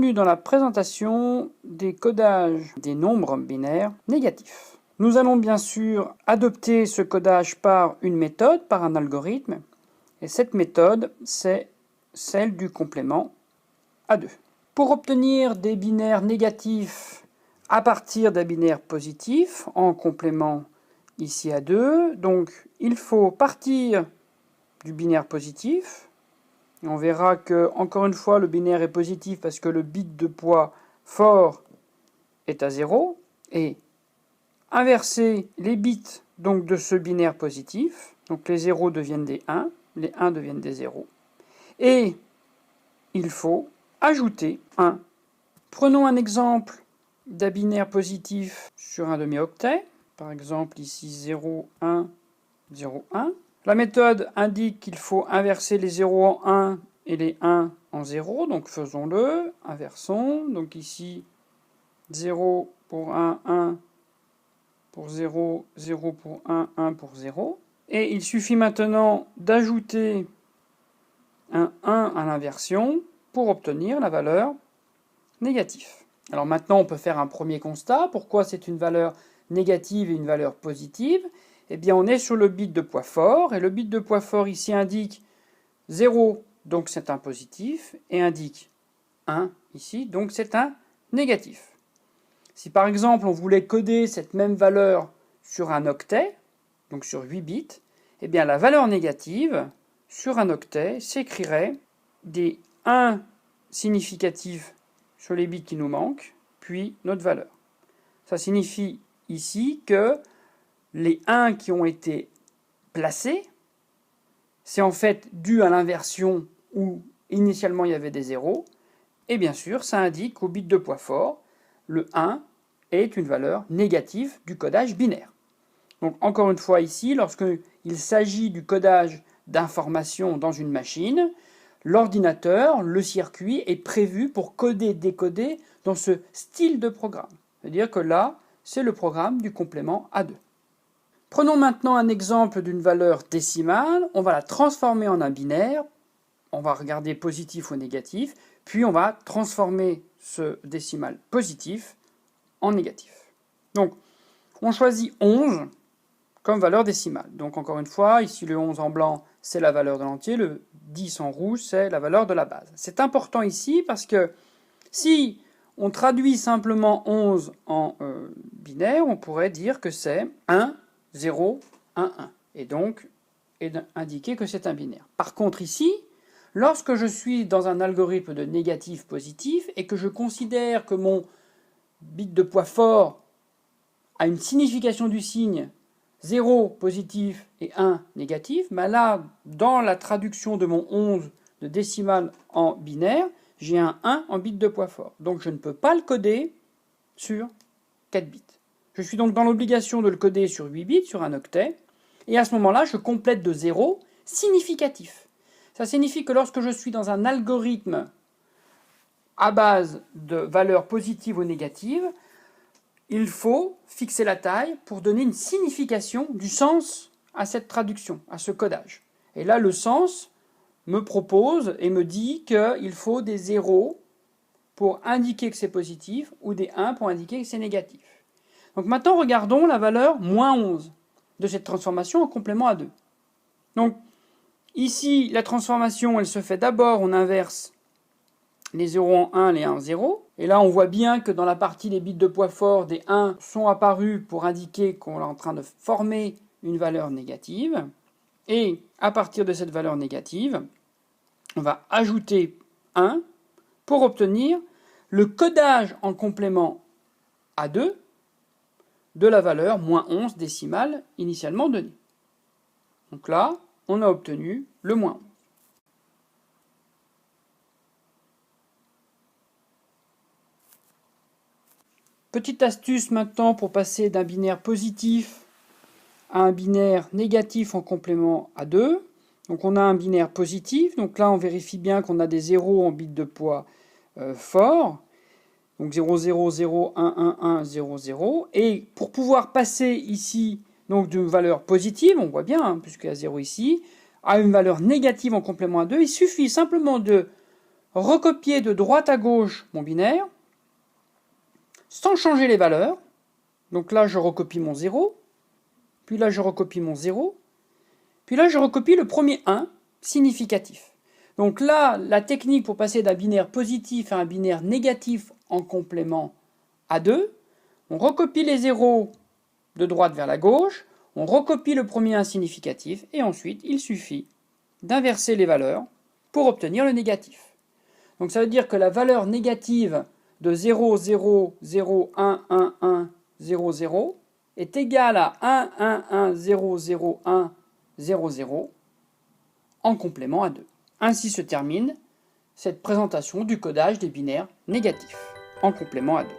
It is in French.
Bienvenue dans la présentation des codages des nombres binaires négatifs. Nous allons bien sûr adopter ce codage par une méthode, par un algorithme, et cette méthode, c'est celle du complément A2. Pour obtenir des binaires négatifs à partir d'un binaire positif, en complément ici A2, donc il faut partir du binaire positif. Et on verra que, encore une fois, le binaire est positif parce que le bit de poids fort est à 0. Et inverser les bits donc, de ce binaire positif, donc les 0 deviennent des 1, les 1 deviennent des 0. Et il faut ajouter 1. Prenons un exemple d'un binaire positif sur un demi-octet. Par exemple, ici 0, 1, 0, 1. La méthode indique qu'il faut inverser les 0 en 1 et les 1 en 0. Donc faisons-le, inversons. Donc ici 0 pour 1, 1 pour 0, 0 pour 1, 1 pour 0. Et il suffit maintenant d'ajouter un 1 à l'inversion pour obtenir la valeur négative. Alors maintenant on peut faire un premier constat. Pourquoi c'est une valeur négative et une valeur positive ? Eh bien, on est sur le bit de poids fort, et le bit de poids fort ici indique 0, donc c'est un positif, et indique 1 ici, donc c'est un négatif. Si par exemple on voulait coder cette même valeur sur un octet, donc sur 8 bits, eh bien la valeur négative sur un octet s'écrirait des 1 significatifs sur les bits qui nous manquent, puis notre valeur. Ça signifie ici que les 1 qui ont été placés, c'est en fait dû à l'inversion où initialement il y avait des 0. Et bien sûr, ça indique qu'au bit de poids fort, le 1 est une valeur négative du codage binaire. Donc encore une fois ici, lorsqu'il s'agit du codage d'informations dans une machine, l'ordinateur, le circuit est prévu pour coder, décoder dans ce style de programme. C'est-à-dire que là, c'est le programme du complément A2. Prenons maintenant un exemple d'une valeur décimale, on va la transformer en un binaire, on va regarder positif ou négatif, puis on va transformer ce décimal positif en négatif. Donc, on choisit 11 comme valeur décimale. Donc encore une fois, ici le 11 en blanc, c'est la valeur de l'entier, le 10 en rouge, c'est la valeur de la base. C'est important ici parce que si on traduit simplement 11 en binaire, on pourrait dire que c'est 1, 0, 1, 1. Et donc, indiquer que c'est un binaire. Par contre ici, lorsque je suis dans un algorithme de négatif-positif et que je considère que mon bit de poids fort a une signification du signe 0 positif et 1 négatif, ben là, dans la traduction de mon 11 de décimale en binaire, j'ai un 1 en bit de poids fort. Donc je ne peux pas le coder sur 4 bits. Je suis donc dans l'obligation de le coder sur 8 bits, sur un octet, et à ce moment-là, je complète de 0 significatif. Ça signifie que lorsque je suis dans un algorithme à base de valeurs positives ou négatives, il faut fixer la taille pour donner une signification du sens à cette traduction, à ce codage. Et là, le sens me propose et me dit qu'il faut des 0 pour indiquer que c'est positif ou des 1 pour indiquer que c'est négatif. Donc maintenant, regardons la valeur moins 11 de cette transformation en complément A2. Donc ici, la transformation, elle se fait d'abord, on inverse les 0 en 1, les 1 en 0. Et là, on voit bien que dans la partie des bits de poids fort, des 1 sont apparus pour indiquer qu'on est en train de former une valeur négative. Et à partir de cette valeur négative, on va ajouter 1 pour obtenir le codage en complément A2 de la valeur moins 11 décimale initialement donnée. Donc là, on a obtenu le moins 11. Petite astuce maintenant pour passer d'un binaire positif à un binaire négatif en complément A2. Donc on a un binaire positif, donc là on vérifie bien qu'on a des 0 en bits de poids fort. Donc 0, 0, 0, 1, 1, 1, 0, 0. Et pour pouvoir passer ici donc d'une valeur positive, on voit bien, puisqu'il y a 0 ici, à une valeur négative en complément A2, il suffit simplement de recopier de droite à gauche mon binaire, sans changer les valeurs. Donc là, je recopie mon 0, puis là, je recopie mon 0, puis là, je recopie le premier 1 significatif. Donc là, la technique pour passer d'un binaire positif à un binaire négatif en complément A2, on recopie les zéros de droite vers la gauche, on recopie le premier 1 significatif, et ensuite, il suffit d'inverser les valeurs pour obtenir le négatif. Donc ça veut dire que la valeur négative de 0, 0, 0, 1, 1, 1, 0, 0 est égale à 1, 1, 1, 0, 0, 1, 0, 0 en complément à 2. Ainsi se termine cette présentation du codage des binaires négatifs en complément à 2.